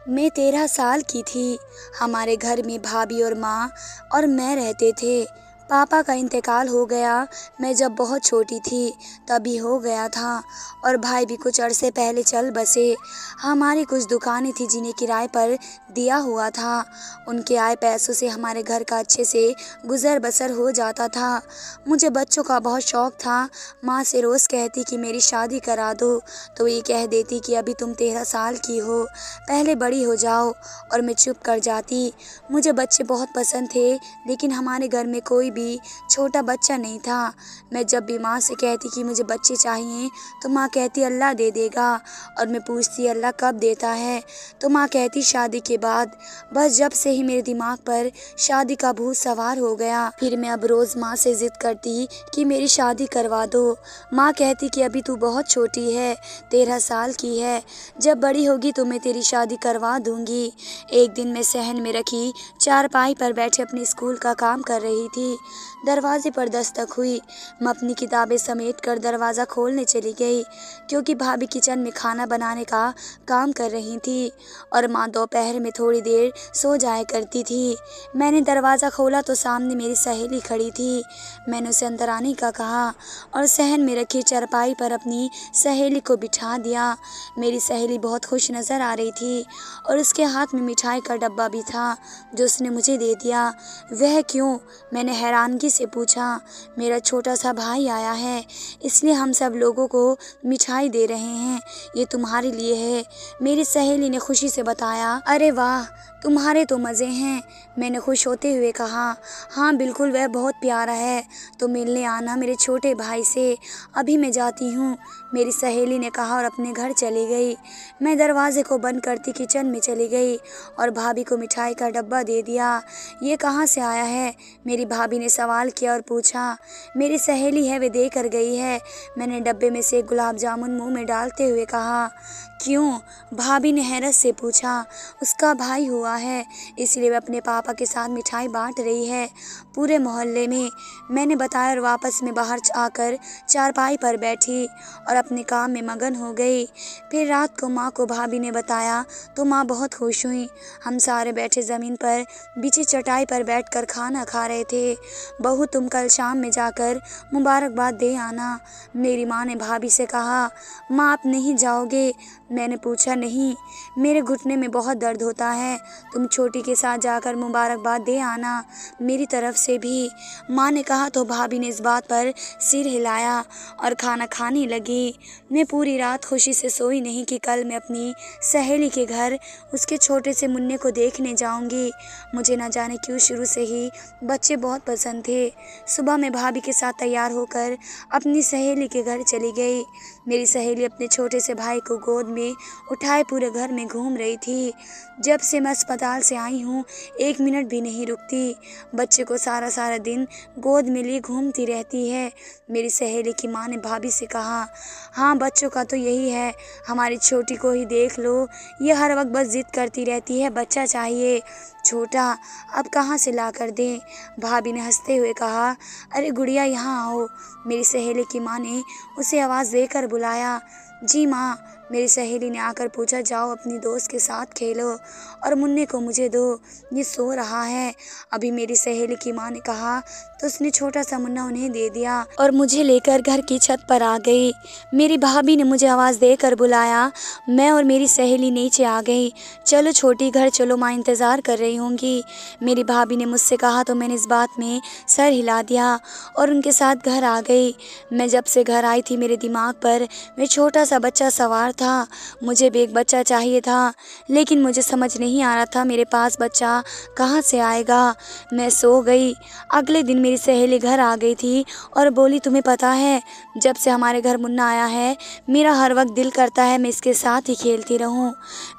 मैं 13 साल की थी। हमारे घर में भाभी और माँ और मैं रहते थे। पापा का इंतकाल हो गया मैं जब बहुत छोटी थी तभी हो गया था और भाई भी कुछ अरसे पहले चल बसे। हमारी कुछ दुकानें थी जिन्हें किराए पर दिया हुआ था। उनके आए पैसों से हमारे घर का अच्छे से गुजर बसर हो जाता था। मुझे बच्चों का बहुत शौक था। माँ से रोज़ कहती कि मेरी शादी करा दो तो ये कह देती कि अभी तुम 13 साल की हो, पहले बड़ी हो जाओ, और मैं चुप कर जाती। मुझे बच्चे बहुत पसंद थे लेकिन हमारे घर में कोई भी छोटा बच्चा नहीं था। मैं जब भी माँ से कहती कि मुझे बच्चे चाहिए तो माँ कहती अल्लाह दे देगा, और मैं पूछती अल्लाह कब देता है तो माँ कहती शादी के बाद। बस जब से ही मेरे दिमाग पर शादी का भूत सवार हो गया फिर मैं अब रोज़ माँ से ज़िद करती कि मेरी शादी करवा दो। माँ कहती कि अभी तू बहुत छोटी है, 13 साल की है, जब बड़ी होगी तो मैं तेरी शादी करवा दूंगी। एक दिन मैं सहन में रखी चारपाई पर बैठे अपने स्कूल का काम कर रही थी। दरवाजे पर दस्तक हुई। मैं अपनी किताबें समेट कर दरवाज़ा खोलने चली गई क्योंकि भाभी किचन में खाना बनाने का काम कर रही थी और माँ दोपहर में थोड़ी देर सो जाया करती थी। मैंने दरवाज़ा खोला तो सामने मेरी सहेली खड़ी थी। मैंने उसे अंदर आने का कहा और सहन में रखी चारपाई पर अपनी सहेली को बिठा दिया। मेरी सहेली बहुत खुश नज़र आ रही थी और उसके हाथ में मिठाई का डब्बा भी था जो उसने मुझे दे दिया। वह क्यों? मैंने हैरानगी से पूछा। मेरा छोटा सा भाई आया है इसलिए हम सब लोगों को मिठाई दे रहे हैं, ये तुम्हारे लिए है, मेरी सहेली ने खुशी से बताया। अरे वाह, तुम्हारे तो मज़े हैं, मैंने खुश होते हुए कहा। हाँ बिल्कुल, वह बहुत प्यारा है, तो मिलने आना मेरे छोटे भाई से, अभी मैं जाती हूँ, मेरी सहेली ने कहा और अपने घर चली गई। मैं दरवाजे को बंद करती किचन में चली गई और भाभी को मिठाई का डब्बा दे दिया। ये कहाँ से आया है? मेरी भाभी ने सवाल किया और पूछा। मेरी सहेली है, वे दे कर गई है, मैंने डब्बे में से एक गुलाब जामुन मुंह में डालते हुए कहा। क्यों? भाभी ने हैरत से पूछा। उसका भाई हुआ है इसलिए वह अपने पापा के साथ मिठाई बांट रही है पूरे मोहल्ले में, मैंने बताया और वापस में बाहर आकर चारपाई पर बैठी और अपने काम में मगन हो गई। फिर रात को माँ को भाभी ने बताया तो माँ बहुत खुश हुई। हम सारे बैठे ज़मीन पर बिछी चटाई पर बैठकर खाना खा रहे थे। बहू तुम कल शाम में जाकर मुबारकबाद दे आना, मेरी माँ ने भाभी से कहा। माँ आप नहीं जाओगे? मैंने पूछा। नहीं, मेरे घुटने में बहुत दर्द होता है, तुम छोटी के साथ जाकर मुबारकबाद दे आना मेरी तरफ से भी, माँ ने कहा। तो भाभी ने इस बात पर सिर हिलाया और खाना खाने लगी। मैं पूरी रात खुशी से सोई नहीं कि कल मैं अपनी सहेली के घर उसके छोटे से मुन्ने को देखने जाऊंगी। मुझे न जाने क्यों शुरू से ही बच्चे बहुत पसंद थे। सुबह मैं भाभी के साथ तैयार होकर अपनी सहेली के घर चली गई। मेरी सहेली अपने छोटे से भाई को गोद में उठाए पूरे घर में घूम रही थी। जब से मैं अस्पताल से आई हूँ 1 मिनट भी नहीं रुकती, बच्चे को सारा सारा दिन गोद में लिए घूमती रहती है, मेरी सहेली की माँ ने भाभी से कहा। हाँ बच्चों का तो यही है, हमारी छोटी को ही देख लो, ये हर वक्त बस जिद करती रहती है बच्चा चाहिए। छोटा अब कहाँ से ला कर दें? भाभी ने हंसते हुए कहा। अरे गुड़िया यहाँ आओ, मेरी सहेली की माँ ने उसे आवाज़ देकर बुलाया। जी माँ, मेरी सहेली ने आकर पूछा। जाओ अपनी दोस्त के साथ खेलो और मुन्ने को मुझे दो, ये सो रहा है। अभी मेरी सहेली की माँ ने कहा तो उसने छोटा सा मुन्ना उन्हें दे दिया और मुझे लेकर घर की छत पर आ गई। मेरी भाभी ने मुझे आवाज़ देकर बुलाया। मैं और मेरी सहेली नीचे आ गई। चलो छोटी घर चलो, माँ इंतज़ार कर रही होंगी, मेरी भाभी ने मुझसे कहा। तो मैंने इस बात में सर हिला दिया और उनके साथ घर आ गई। मैं जब से घर आई थी मेरे दिमाग पर मैं छोटा सा बच्चा सवार था। मुझे भी एक बच्चा चाहिए था लेकिन मुझे समझ नहीं आ रहा था मेरे पास बच्चा कहाँ से आएगा। मैं सो गई। अगले दिन मेरी सहेली घर आ गई थी और बोली तुम्हें पता है जब से हमारे घर मुन्ना आया है मेरा हर वक्त दिल करता है मैं इसके साथ ही खेलती रहूं।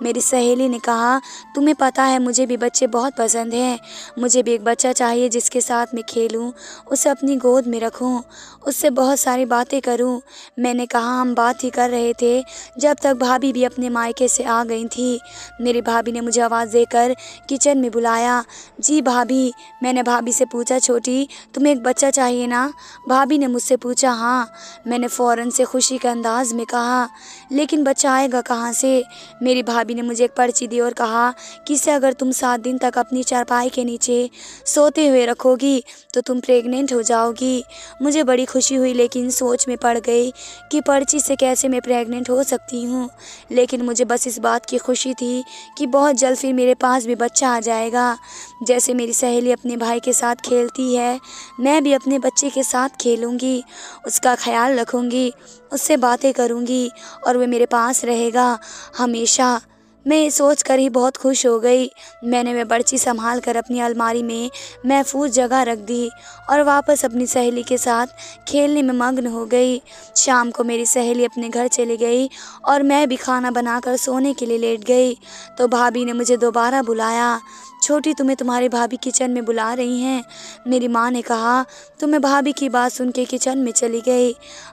मेरी सहेली ने कहा तुम्हें पता है मुझे भी बच्चे बहुत पसंद हैं, मुझे भी एक बच्चा चाहिए जिसके साथ मैं खेलूं, उसे अपनी गोद में रखूं, उससे बहुत सारी बातें करूं। मैंने कहा हम बात ही कर रहे थे जब तक भाभी भी अपने मायके से आ गई थी। मेरी भाभी ने मुझे आवाज़ देकर किचन में बुलाया। जी भाभी। मैंने भाभी से पूछा, छोटी तुम्हें एक बच्चा चाहिए ना? भाभी ने मुझसे पूछा, हाँ। मैंने फ़ौरन से खुशी के अंदाज में कहा, लेकिन बच्चा आएगा कहाँ से? मेरी भाभी ने मुझे एक पर्ची दी और कहा कि इसे अगर तुम 7 दिन तक अपनी चारपाई के नीचे सोते हुए रखोगी तो तुम प्रेग्नेंट हो जाओगी। मुझे बड़ी खुशी हुई, लेकिन सोच में पड़ गई कि पर्ची से कैसे मैं प्रेग्नेंट हो सकती हूँ। लेकिन मुझे बस इस बात की खुशी थी कि बहुत जल्द फिर मेरे पास भी बच्चा आ जाएगा। जैसे मेरी सहेली अपने भाई के साथ खेलती है, मैं भी अपने बच्चे के साथ खेलूँगी, उसका ख्याल रखूँगी, उससे बातें करूँगी और वह मेरे पास रहेगा हमेशा। मैं ये सोच कर ही बहुत खुश हो गई। मैंने वह पर्ची संभाल कर अपनी अलमारी में महफूज जगह रख दी और वापस अपनी सहेली के साथ खेलने में मग्न हो गई। शाम को मेरी सहेली अपने घर चली गई और मैं भी खाना बनाकर सोने के लिए लेट गई तो भाभी ने मुझे दोबारा बुलाया। छोटी, तुम्हें तुम्हारी भाभी किचन में बुला रही हैं। मेरी माँ ने कहा तो मैं भाभी की बात सुन के किचन में चली गई।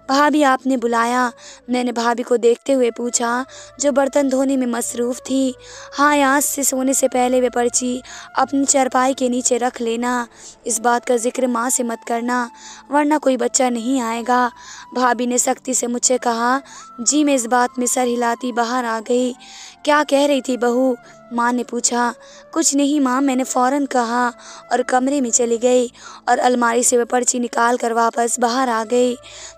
भाभी, आपने बुलाया? मैंने भाभी को देखते हुए पूछा, जो बर्तन धोने में मसरूफ़ थी। हाँ, आज से सोने से पहले वे पर्ची अपनी चारपाई के नीचे रख लेना। इस बात का जिक्र माँ से मत करना, वरना कोई बच्चा नहीं आएगा। भाभी ने सख्ती से मुझसे कहा। जी, मैं इस बात में सर हिलाती बाहर आ गई। क्या कह रही थी बहू? माँ ने पूछा। कुछ नहीं माँ, मैंने फ़ौरन कहा और कमरे में चली गई और अलमारी से वह पर्ची निकाल कर वापस बाहर आ गई।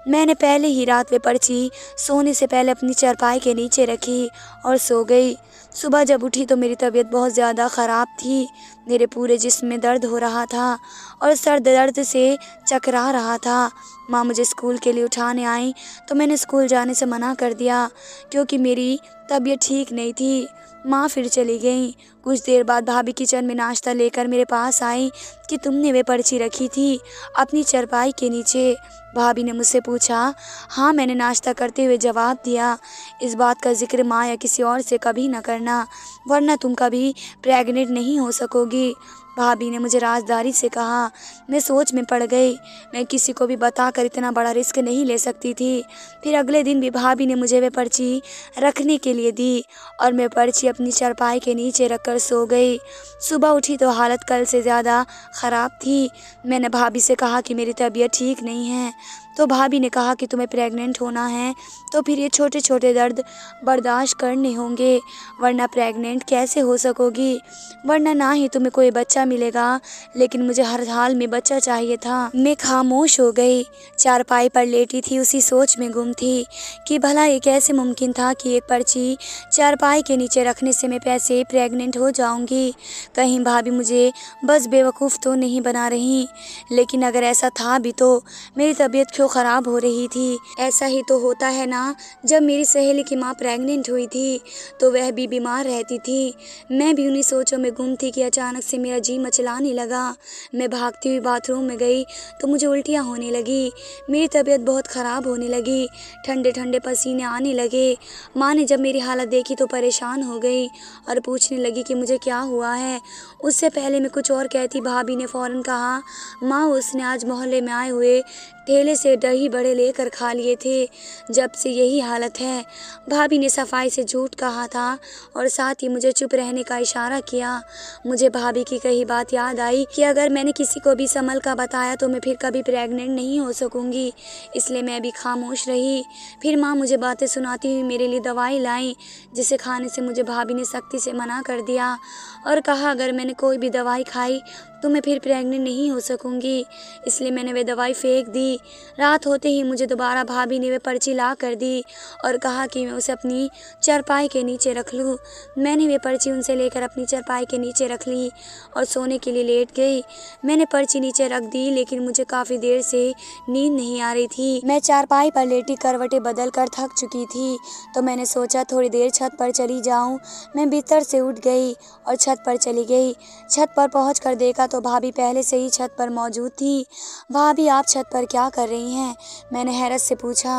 मैंने पहले ही रात वह पर्ची सोने से पहले अपनी चारपाई के नीचे रखी और सो गई। सुबह जब उठी तो मेरी तबीयत बहुत ज़्यादा ख़राब थी। मेरे पूरे जिस्म में दर्द हो रहा था और सर दर्द से चकरा रहा था। माँ मुझे स्कूल के लिए उठाने आई तो मैंने स्कूल जाने से मना कर दिया क्योंकि मेरी तबीयत ठीक नहीं थी। माँ फिर चली गई। कुछ देर बाद भाभी किचन में नाश्ता लेकर मेरे पास आई कि तुमने वे पर्ची रखी थी अपनी चारपाई के नीचे। भाभी ने मुझसे पूछा। हाँ, मैंने नाश्ता करते हुए जवाब दिया। इस बात का जिक्र माँ या किसी और से कभी न करना, वरना तुम कभी प्रेग्नेंट नहीं हो सकोगी। भाभी ने मुझे राजदारी से कहा। मैं सोच में पड़ गई। मैं किसी को भी बताकर इतना बड़ा रिस्क नहीं ले सकती थी। फिर अगले दिन भी भाभी ने मुझे वह पर्ची रखने के लिए दी और मैं पर्ची अपनी चारपाई के नीचे रखकर सो गई। सुबह उठी तो हालत कल से ज़्यादा ख़राब थी। मैंने भाभी से कहा कि मेरी तबीयत ठीक नहीं है तो भाभी ने कहा कि तुम्हें प्रेग्नेंट होना है तो फिर ये छोटे छोटे दर्द बर्दाश्त करने होंगे, वरना प्रेग्नेंट कैसे हो सकोगी, वरना ना ही तुम्हें कोई बच्चा मिलेगा। लेकिन मुझे हर हाल में बच्चा चाहिए था। मैं खामोश हो गई। चारपाई पर लेटी थी, उसी सोच में गुम थी कि भला ये कैसे मुमकिन था कि एक पर्ची चारपाई के नीचे रखने से मैं पैसे प्रेग्नेंट हो जाऊंगी। कहीं भाभी मुझे बस बेवकूफ़ तो नहीं बना रही। लेकिन अगर ऐसा था भी तो मेरी तबीयत क्यों ख़राब हो रही थी? ऐसा ही तो होता है ना, जब मेरी सहेली की माँ प्रेग्नेंट हुई थी तो वह भी बीमार रहती थी। मैं भी उन्हीं सोचों में गुम थी कि अचानक से मेरा जी मचलाने लगा। मैं भागती हुई बाथरूम में गई तो मुझे उल्टियाँ होने लगी। मेरी तबीयत बहुत ख़राब होने लगी, ठंडे ठंडे पसीने आने लगे। माँ ने जब मेरी हालत देखी तो परेशान हो गई और पूछने लगी कि मुझे क्या हुआ है। उससे पहले मैं कुछ और कहती, भाभी ने फ़ौरन कहा, माँ उसने आज मोहल्ले में आए हुए ठेले से दही बड़े लेकर खा लिए थे, जब से यही हालत है। भाभी ने सफाई से झूठ कहा था और साथ ही मुझे चुप रहने का इशारा किया। मुझे भाभी की कही बात याद आई कि अगर मैंने किसी को भी संभल का बताया तो मैं फिर कभी प्रेग्नेंट नहीं हो सकूंगी, इसलिए मैं भी खामोश रही। फिर माँ मुझे बातें सुनाती हुई मेरे लिए दवाई लाई, जिसे खाने से मुझे भाभी ने सख्ती से मना कर दिया और कहा अगर मैंने कोई भी दवाई खाई तो मैं फिर प्रेग्नेंट नहीं हो सकूंगी, इसलिए मैंने वे दवाई फेंक दी। रात होते ही मुझे दोबारा भाभी ने वे पर्ची ला कर दी और कहा कि मैं उसे अपनी चारपाई के नीचे रख लूँ। मैंने वे पर्ची उनसे लेकर अपनी चारपाई के नीचे रख ली और सोने के लिए लेट गई। मैंने पर्ची नीचे रख दी, लेकिन मुझे काफ़ी देर से नींद नहीं आ रही थी। मैं चारपाई पर लेटी करवटें बदल कर थक चुकी थी तो मैंने सोचा थोड़ी देर छत पर चली जाऊँ। मैं बिस्तर से उठ गई और छत पर चली गई। छत पर पहुँच कर देखा तो भाभी पहले से ही छत पर मौजूद थी। भाभी, आप छत पर क्या क्या कर रही हैं? मैंने हैरत से पूछा।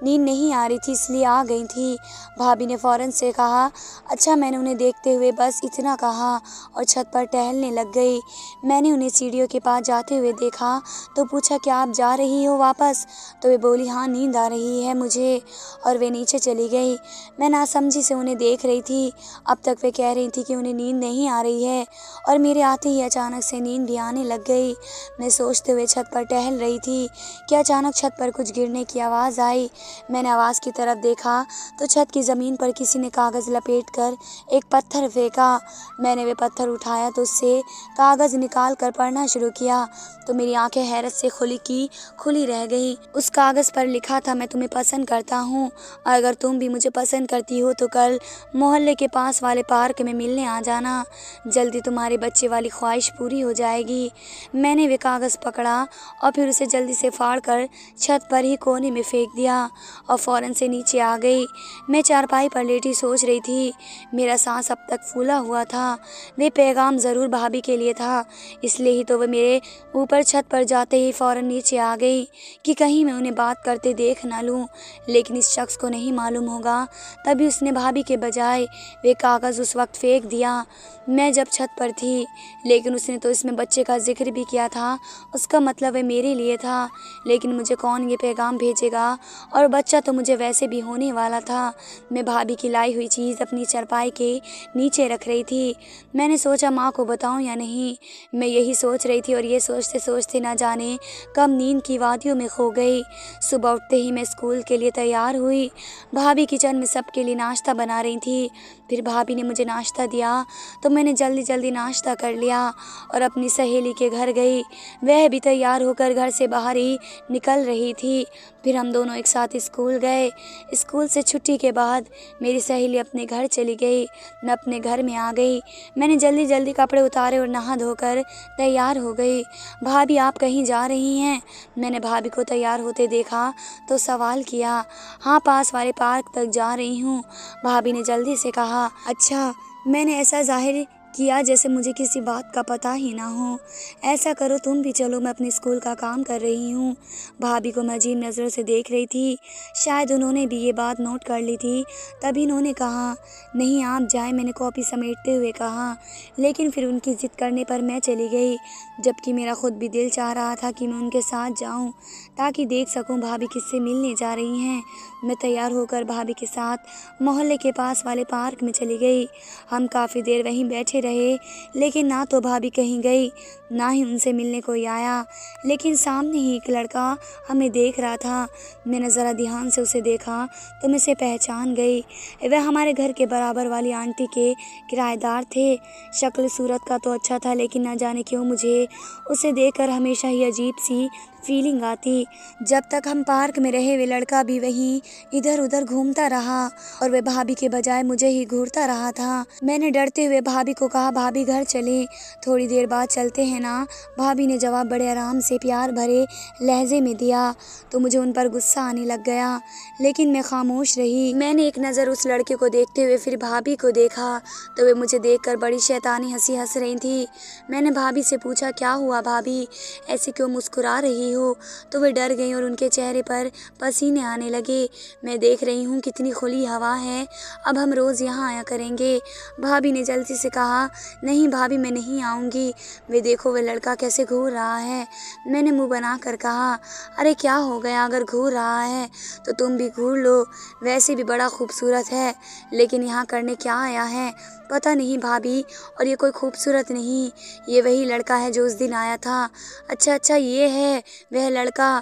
नींद नहीं आ रही थी इसलिए आ गई थी, भाभी ने फ़ौरन से कहा। अच्छा, मैंने उन्हें देखते हुए बस इतना कहा और छत पर टहलने लग गई। मैंने उन्हें सीढ़ियों के पास जाते हुए देखा तो पूछा, क्या आप जा रही हो वापस? तो वे बोली, हाँ नींद आ रही है मुझे, और वे नीचे चली गई। मैं नासमझी से उन्हें देख रही थी। अब तक वे कह रही थी कि उन्हें नींद नहीं आ रही है और मेरे आते ही अचानक से नींद भी आने लग गई। मैं सोचते हुए छत पर टहल रही थी कि अचानक छत पर कुछ गिरने की आवाज़ आई। मैंने आवाज़ की तरफ देखा तो छत की ज़मीन पर किसी ने कागज़ लपेटकर एक पत्थर फेंका। मैंने वे पत्थर उठाया तो उससे कागज़ निकाल कर पढ़ना शुरू किया तो मेरी आंखें हैरत से खुली रह गई। उस कागज़ पर लिखा था, मैं तुम्हें पसंद करता हूँ और अगर तुम भी मुझे पसंद करती हो तो कल मोहल्ले के पास वाले पार्क में मिलने आ जाना। जल्दी तुम्हारे बच्चे वाली ख्वाहिश पूरी हो जाएगी। मैंने वे कागज़ पकड़ा और फिर उसे जल्दी से फाड़ कर छत पर ही कोने में फेंक दिया और फ़ौरन से नीचे आ गई। मैं चारपाई पर लेटी सोच रही थी। मेरा सांस अब तक फूला हुआ था। वे पैगाम ज़रूर भाभी के लिए था, इसलिए ही तो वह मेरे ऊपर छत पर जाते ही फ़ौरन नीचे आ गई कि कहीं मैं उन्हें बात करते देख ना लूँ। लेकिन इस शख्स को नहीं मालूम होगा, तभी उसने भाभी के बजाय वे कागज़ उस वक्त फेंक दिया। मैं जब छत पर थी, लेकिन उसने तो इसमें बच्चे का जिक्र भी किया था। उसका मतलब वह मेरे लिए था, लेकिन मुझे कौन ये पैगाम भेजेगा, और बच्चा तो मुझे वैसे भी होने वाला था। मैं भाभी की लाई हुई चीज़ अपनी चारपाई के नीचे रख रही थी। मैंने सोचा माँ को बताऊं या नहीं। मैं यही सोच रही थी और ये सोचते सोचते ना जाने कब नींद की वादियों में खो गई। सुबह उठते ही मैं स्कूल के लिए तैयार हुई। भाभी किचन में सबके लिए नाश्ता बना रही थी। फिर भाभी ने मुझे नाश्ता दिया तो मैंने जल्दी जल्दी नाश्ता कर लिया और अपनी सहेली के घर गई। वह भी तैयार होकर घर से बाहर ही निकल रही थी। फिर हम दोनों एक साथ स्कूल गए। स्कूल से छुट्टी के बाद मेरी सहेली अपने घर चली गई। मैं अपने घर में आ गई। मैंने जल्दी जल्दी कपड़े उतारे और नहा धोकर तैयार हो गई। भाभी, आप कहीं जा रही हैं? मैंने भाभी को तैयार होते देखा तो सवाल किया। हाँ, पास वाले पार्क तक जा रही हूँ, भाभी ने जल्दी से कहा। अच्छा, मैंने ऐसा जाहिर किया जैसे मुझे किसी बात का पता ही ना हो। ऐसा करो तुम भी चलो, मैं अपने स्कूल का काम कर रही हूँ। भाभी को मैं अजीब नज़रों से देख रही थी। शायद उन्होंने भी ये बात नोट कर ली थी, तभी उन्होंने कहा, नहीं आप जाएं, मैंने कॉपी समेटते हुए कहा। लेकिन फिर उनकी ज़िद करने पर मैं चली गई, जबकि मेरा खुद भी दिल चाह रहा था कि मैं उनके साथ जाऊँ ताकि देख सकूँ भाभी किससे मिलने जा रही हैं। मैं तैयार होकर भाभी के साथ मोहल्ले के पास वाले पार्क में चली गई। हम काफ़ी देर वहीं बैठे रहे, लेकिन ना तो भाभी कहीं गई, ना ही उनसे मिलने कोई आया। लेकिन सामने ही एक लड़का हमें देख रहा था। मैंने ज़रा ध्यान से उसे देखा तो मैं उसे पहचान गई। वह हमारे घर के बराबर वाली आंटी के किराएदार थे। शक्ल सूरत का तो अच्छा था, लेकिन ना जाने क्यों मुझे उसे देखकर हमेशा ही अजीब सी फीलिंग आती। जब तक हम पार्क में रहे, वे लड़का भी वहीं इधर उधर घूमता रहा और वे भाभी के बजाय मुझे ही घूरता रहा था। मैंने डरते हुए भाभी को कहा, भाभी घर चले, थोड़ी देर बाद चलते हैं ना। भाभी ने जवाब बड़े आराम से प्यार भरे लहजे में दिया तो मुझे उन पर गुस्सा आने लग गया, लेकिन मैं खामोश रही। मैंने एक नज़र उस लड़के को देखते हुए फिर भाभी को देखा तो वे मुझे देखकर बड़ी शैतानी हंसी हंस रही थी। मैंने भाभी से पूछा, क्या हुआ भाभी, ऐसे क्यों मुस्कुरा रही हो? तो वे डर गई और उनके चेहरे पर पसीने आने लगे। मैं देख रही हूँ कितनी खुली हवा है, अब हम रोज़ यहाँ आया करेंगे। भाभी ने जल्दी से कहा, नहीं भाभी, मैं नहीं आऊँगी। वे देखो, वह लड़का कैसे घूर रहा है। मैंने मुंह बनाकर कहा, अरे क्या हो गया, अगर घूर रहा है तो तुम भी घूर लो, वैसे भी बड़ा खूबसूरत है। लेकिन यहाँ करने क्या आया है? पता नहीं भाभी, और ये कोई खूबसूरत नहीं, ये वही लड़का है जो उस दिन आया था। अच्छा, ये है वह लड़का।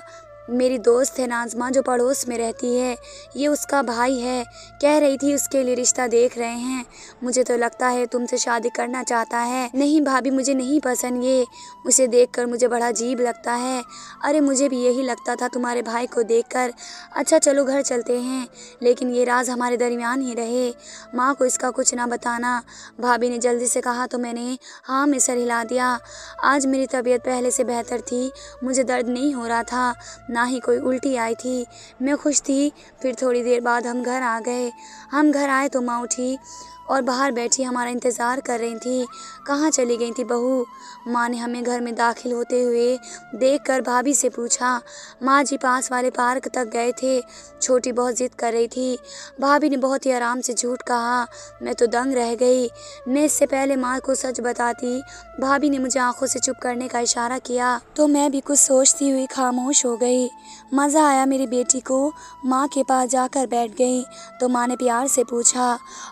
मेरी दोस्त है नाज़मा जो पड़ोस में रहती है, ये उसका भाई है। कह रही थी उसके लिए रिश्ता देख रहे हैं। मुझे तो लगता है तुमसे शादी करना चाहता है। नहीं भाभी, मुझे नहीं पसंद ये, उसे देखकर मुझे बड़ा अजीब लगता है। अरे मुझे भी यही लगता था तुम्हारे भाई को देखकर। अच्छा चलो घर चलते हैं, लेकिन ये राज हमारे दरमियान ही रहे, माँ को इसका कुछ ना बताना। भाभी ने जल्दी से कहा तो मैंने हाँ में सर हिला दिया। आज मेरी तबीयत पहले से बेहतर थी, मुझे दर्द नहीं हो रहा था, ना ही कोई उल्टी आई थी। मैं खुश थी। फिर थोड़ी देर बाद हम घर आ गए। हम घर आए तो माँ उठी और बाहर बैठी हमारा इंतज़ार कर रही थी। कहाँ चली गई थी बहू? माँ ने हमें घर में दाखिल होते हुए देखकर भाभी से पूछा। माँ जी पास वाले पार्क तक गए थे। छोटी बहुत जिद कर रही थी। भाभी ने बहुत ही आराम से झूठ कहा। मैं तो दंग रह गई। मैं इससे पहले माँ को सच बताती, भाभी ने मुझे आंखों से चुप करने का इशारा किया तो मैं भी कुछ सोचती हुई खामोश हो गई। मज़ा आया मेरी बेटी को। माँ के पास जाकर बैठ गई तो माँ ने प्यार से पूछा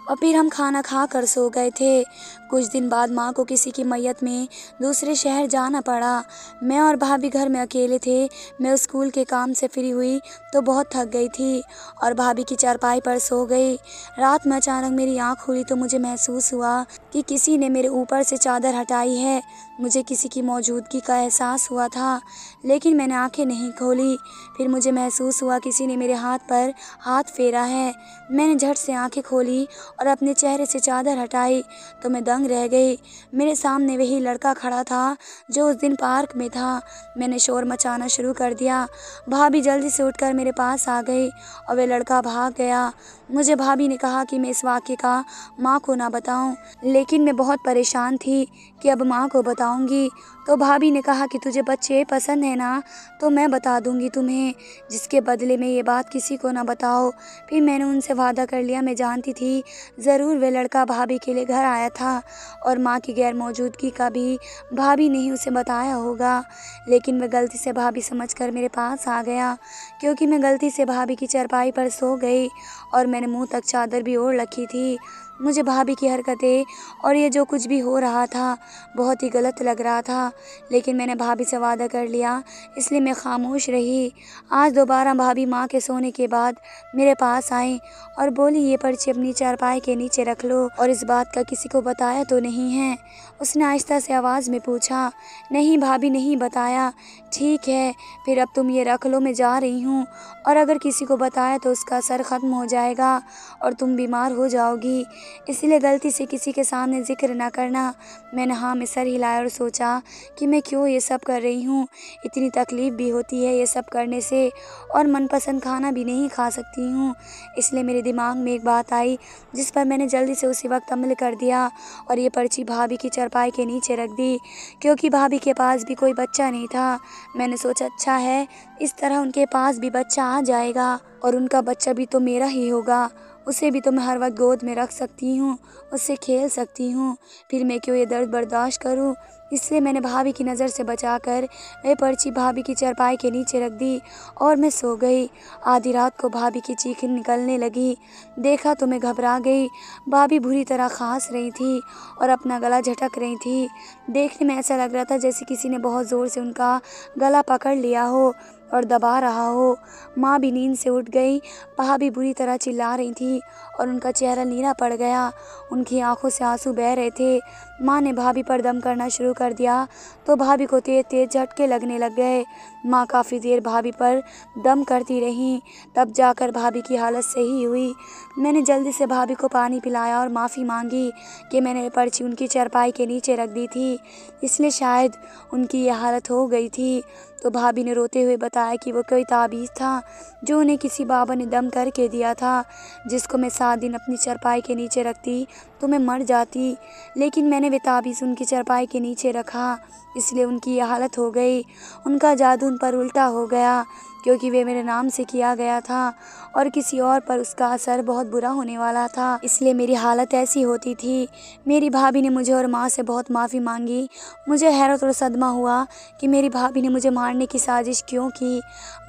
और फिर हम खाना खा कर सो गए थे। कुछ दिन बाद माँ को किसी की मैयत में दूसरे शहर जाना पड़ा। मैं और भाभी घर में अकेले थे। मैं स्कूल के काम से फ्री हुई तो बहुत थक गई थी और भाभी की चारपाई पर सो गई। रात में अचानक मेरी आँख खुली तो मुझे महसूस हुआ कि किसी ने मेरे ऊपर से चादर हटाई है। मुझे किसी की मौजूदगी का एहसास हुआ था, लेकिन मैंने आंखें नहीं खोली। फिर मुझे महसूस हुआ किसी ने मेरे हाथ पर हाथ फेरा है। मैंने झट से आंखें खोली और अपने चेहरे से चादर हटाई तो मैं दंग रह गई। मेरे सामने वही लड़का खड़ा था जो उस दिन पार्क में था। मैंने शोर मचाना शुरू कर दिया। भाभी जल्दी से उठकर मेरे पास आ गई और वह लड़का भाग गया। मुझे भाभी ने कहा कि मैं इस वाक़े का माँ को ना बताऊं, लेकिन मैं बहुत परेशान थी कि अब माँ को बताऊंगी तो भाभी ने कहा कि तुझे बच्चे पसंद है ना, तो मैं बता दूंगी तुम्हें, जिसके बदले में ये बात किसी को ना बताओ। फिर मैंने उनसे वादा कर लिया। मैं जानती थी ज़रूर वह लड़का भाभी के लिए घर आया था और माँ की गैर मौजूदगी का भी भाभी ने ही उसे बताया होगा, लेकिन वह गलती से भाभी समझकर मेरे पास आ गया, क्योंकि मैं गलती से भाभी की चारपाई पर सो गई और मैंने मुंह तक चादर भी ओढ़ रखी थी। मुझे भाभी की हरकतें और ये जो कुछ भी हो रहा था बहुत ही गलत लग रहा था, लेकिन मैंने भाभी से वादा कर लिया, इसलिए मैं खामोश रही। आज दोबारा भाभी माँ के सोने के बाद मेरे पास आई और बोली, ये पर्ची अपनी चारपाई के नीचे रख लो और इस बात का किसी को बताया तो नहीं है? उसने आहिस्ता से आवाज़ में पूछा। नहीं भाभी, नहीं बताया। ठीक है, फिर अब तुम ये रख लो, मैं जा रही हूँ, और अगर किसी को बताया तो उसका असर ख़त्म हो जाएगा और तुम बीमार हो जाओगी, इसलिए गलती से किसी के सामने जिक्र ना करना। मैंने हाँ में सर हिलाया और सोचा कि मैं क्यों ये सब कर रही हूँ। इतनी तकलीफ़ भी होती है ये सब करने से और मनपसंद खाना भी नहीं खा सकती हूँ। इसलिए मेरे दिमाग में एक बात आई जिस पर मैंने जल्दी से उसी वक्त अमल कर दिया और ये पर्ची भाभी की चारपाई के नीचे रख दी, क्योंकि भाभी के पास भी कोई बच्चा नहीं था। मैंने सोचा अच्छा है, इस तरह उनके पास भी बच्चा आ जाएगा और उनका बच्चा भी तो मेरा ही होगा। उसे भी तो मैं हर वक्त गोद में रख सकती हूँ, उससे खेल सकती हूँ। फिर मैं क्यों ये दर्द बर्दाश्त करूँ? इसलिए मैंने भाभी की नज़र से बचाकर वह पर्ची भाभी की चारपाई के नीचे रख दी और मैं सो गई। आधी रात को भाभी की चीखें निकलने लगी। देखा तो मैं घबरा गई। भाभी बुरी तरह खांस रही थी और अपना गला झटक रही थी। देखने में ऐसा लग रहा था जैसे किसी ने बहुत ज़ोर से उनका गला पकड़ लिया हो और दबा रहा हो। माँ भी नींद से उठ गई। भाभी बुरी तरह चिल्ला रही थी और उनका चेहरा नीला पड़ गया। उनकी आंखों से आंसू बह रहे थे। माँ ने भाभी पर दम करना शुरू कर दिया तो भाभी को तेज तेज झटके लगने लग गए। माँ काफ़ी देर भाभी पर दम करती रहीं, तब जाकर भाभी की हालत सही हुई। मैंने जल्दी से भाभी को पानी पिलाया और माफ़ी मांगी कि मैंने पर्ची उनकी चारपाई के नीचे रख दी थी, इसलिए शायद उनकी ये हालत हो गई थी। तो भाभी ने रोते हुए बताया कि वो कोई ताबीज़ था जो उन्हें किसी बाबा ने दम करके दिया था, जिसको मैं 7 दिन अपनी चारपाई के नीचे रखती तो मैं मर जाती, लेकिन मैंने वे ताबीज़ उनकी चारपाई के नीचे रखा, इसलिए उनकी यह हालत हो गई। उनका जादू उन पर उल्टा हो गया, क्योंकि वे मेरे नाम से किया गया था और किसी और पर उसका असर बहुत बुरा होने वाला था, इसलिए मेरी हालत ऐसी होती थी। मेरी भाभी ने मुझे और माँ से बहुत माफ़ी मांगी। मुझे हैरत और सदमा हुआ कि मेरी भाभी ने मुझे मारने की साजिश क्यों की।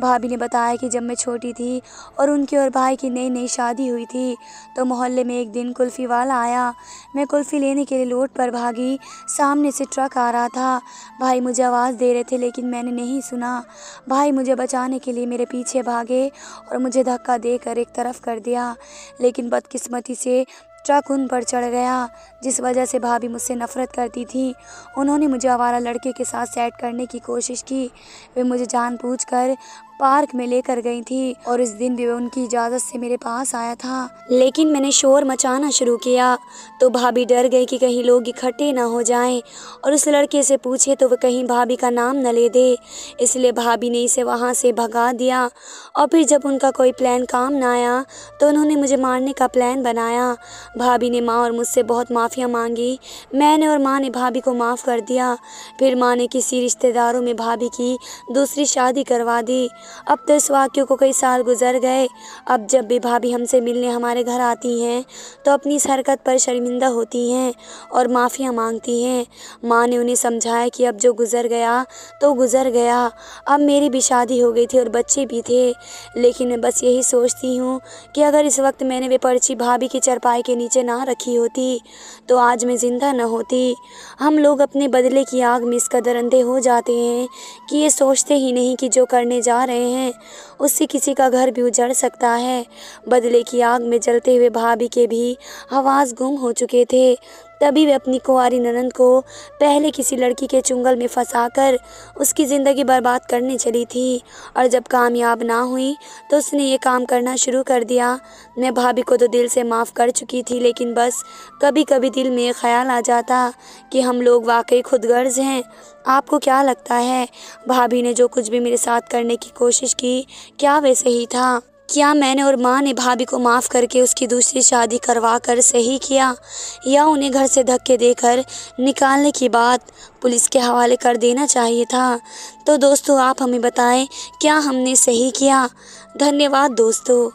भाभी ने बताया कि जब मैं छोटी थी और उनकी और भाई की नई नई शादी हुई थी तो मोहल्ले में एक दिन कुल्फ़ी वाला आया। मैं कुल्फ़ी लेने के लिए लौट पर भागी। सामने से ट्रक आ रहा था। भाई मुझे आवाज़ दे रहे थे लेकिन मैंने नहीं सुना। भाई मुझे बचाने के लिए मेरे पीछे भागे और मुझे धक्का देकर एक तरफ कर दिया, लेकिन बदकिस्मती से ट्रक उन पर चढ़ गया, जिस वजह से भाभी मुझसे नफ़रत करती थी। उन्होंने मुझे आवारा लड़के के साथ सेट करने की कोशिश की। वे मुझे जानबूझकर पार्क में लेकर गई थी और इस दिन भी वो उनकी इजाज़त से मेरे पास आया था। लेकिन मैंने शोर मचाना शुरू किया तो भाभी डर गई कि कहीं लोग इकट्ठे ना हो जाएं और उस लड़के से पूछे तो वह कहीं भाभी का नाम न ले दे, इसलिए भाभी ने इसे वहाँ से भगा दिया। और फिर जब उनका कोई प्लान काम ना आया तो उन्होंने मुझे मारने का प्लान बनाया। भाभी ने माँ और मुझसे बहुत माफ़िया मांगी। मैंने और माँ ने भाभी को माफ़ कर दिया। फिर माँ ने किसी रिश्तेदारों में भाभी की दूसरी शादी करवा दी। अब तो इस वाक़ये को कई साल गुजर गए। अब जब भी भाभी हमसे मिलने हमारे घर आती हैं तो अपनी इस हरकत पर शर्मिंदा होती हैं और माफ़िया मांगती हैं। माँ ने उन्हें समझाया कि अब जो गुज़र गया तो गुज़र गया। अब मेरी भी शादी हो गई थी और बच्चे भी थे, लेकिन मैं बस यही सोचती हूँ कि अगर इस वक्त मैंने वे पर्ची भाभी की चारपाई के नीचे ना रखी होती तो आज मैं ज़िंदा न होती। हम लोग अपने बदले की आग में इस कदर अंधे हो जाते हैं कि ये सोचते ही नहीं कि जो करने जा रहे हैं उससे किसी का घर भी उजड़ सकता है। बदले की आग में जलते हुए भाभी के भी आवाज़ गुम हो चुके थे। तभी वे अपनी कुंवारी ननंद को पहले किसी लड़की के चुंगल में फंसाकर उसकी ज़िंदगी बर्बाद करने चली थी और जब कामयाब ना हुई तो उसने ये काम करना शुरू कर दिया। मैं भाभी को तो दिल से माफ़ कर चुकी थी, लेकिन बस कभी कभी दिल में ये ख्याल आ जाता कि हम लोग वाकई खुदगर्ज हैं। आपको क्या लगता है, भाभी ने जो कुछ भी मेरे साथ करने की कोशिश की क्या वे सही था? क्या मैंने और माँ ने भाभी को माफ़ करके उसकी दूसरी शादी करवा कर सही किया, या उन्हें घर से धक्के देकर निकालने की बात पुलिस के हवाले कर देना चाहिए था? तो दोस्तों आप हमें बताएं, क्या हमने सही किया? धन्यवाद दोस्तों।